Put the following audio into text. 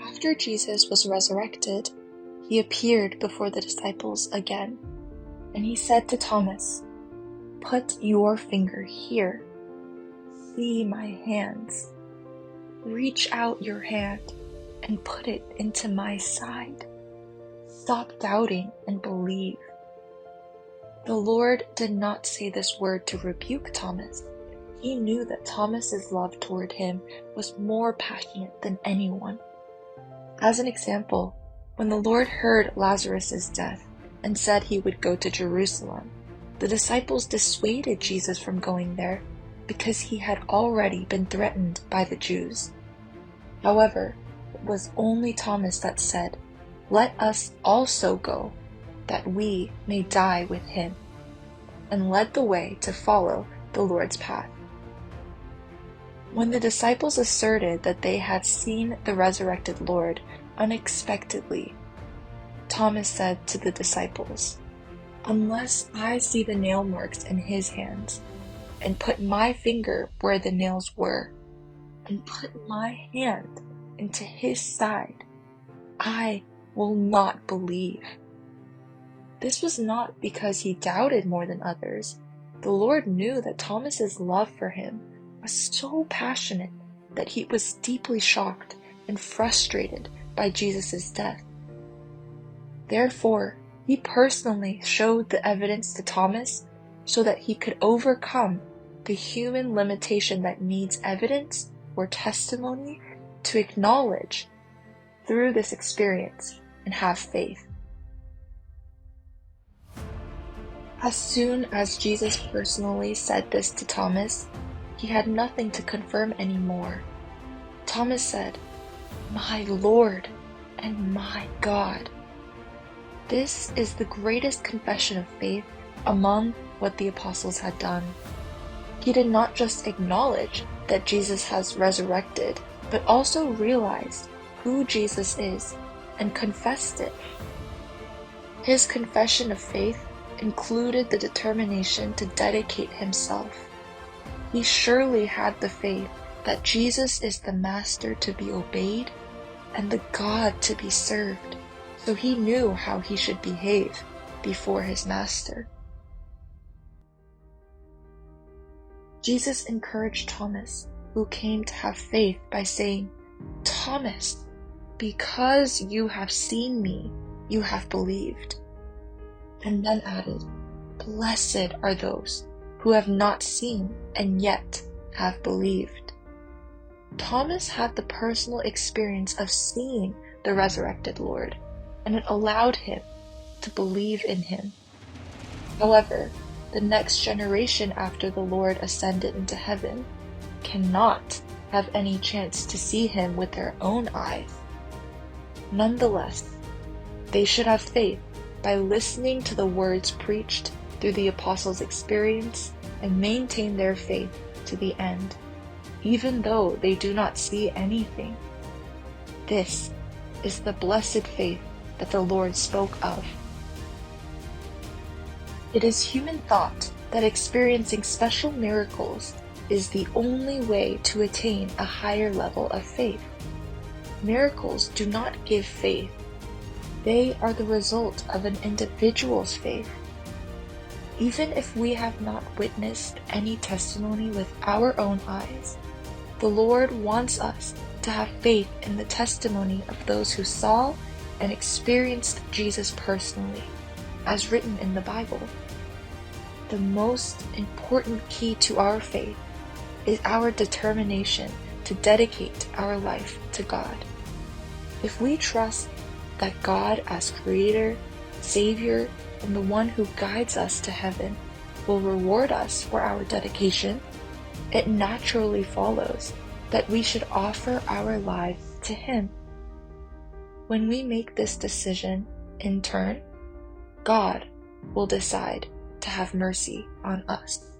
After Jesus was resurrected, he appeared before the disciples again, and he said to Thomas, "Put your finger here. See my hands. Reach out your hand and put it into my side. Stop doubting and believe." The Lord did not say this word to rebuke Thomas. He knew that Thomas's love toward him was more passionate than anyone. As an example, when the Lord heard Lazarus' death and said he would go to Jerusalem, the disciples dissuaded Jesus from going there because he had already been threatened by the Jews. However, it was only Thomas that said, "Let us also go, that we may die with him," and led the way to follow the Lord's path. When the disciples asserted that they had seen the resurrected Lord unexpectedly, Thomas said to the disciples, "Unless I see the nail marks in his hands, and put my finger where the nails were, and put my hand into his side, I will not believe." This was not because he doubted more than others. The Lord knew that Thomas's love for him was so passionate that he was deeply shocked and frustrated by Jesus' death. Therefore, he personally showed the evidence to Thomas so that he could overcome the human limitation that needs evidence or testimony to acknowledge through this experience and have faith. As soon as Jesus personally said this to Thomas, he had nothing to confirm anymore. Thomas said, "My Lord and my God." This is the greatest confession of faith among what the apostles had done. He did not just acknowledge that Jesus has resurrected, but also realized who Jesus is and confessed it. His confession of faith included the determination to dedicate himself. He surely had the faith that Jesus is the Master to be obeyed and the God to be served, so he knew how he should behave before his Master. Jesus encouraged Thomas, who came to have faith, by saying, "Thomas, because you have seen me, you have believed." And then added, "Blessed are those who have not seen and yet have believed." Thomas had the personal experience of seeing the resurrected Lord, and it allowed him to believe in him. However, the next generation after the Lord ascended into heaven cannot have any chance to see him with their own eyes. Nonetheless, they should have faith by listening to the words preached through the apostles' experience and maintain their faith to the end, even though they do not see anything. This is the blessed faith that the Lord spoke of. It is human thought that experiencing special miracles is the only way to attain a higher level of faith. Miracles do not give faith. They are the result of an individual's faith. Even if we have not witnessed any testimony with our own eyes, the Lord wants us to have faith in the testimony of those who saw and experienced Jesus personally, as written in the Bible. The most important key to our faith is our determination to dedicate our life to God. If we trust that God as Creator, Savior, and the one who guides us to heaven will reward us for our dedication, it naturally follows that we should offer our lives to Him. When we make this decision, in turn, God will decide to have mercy on us.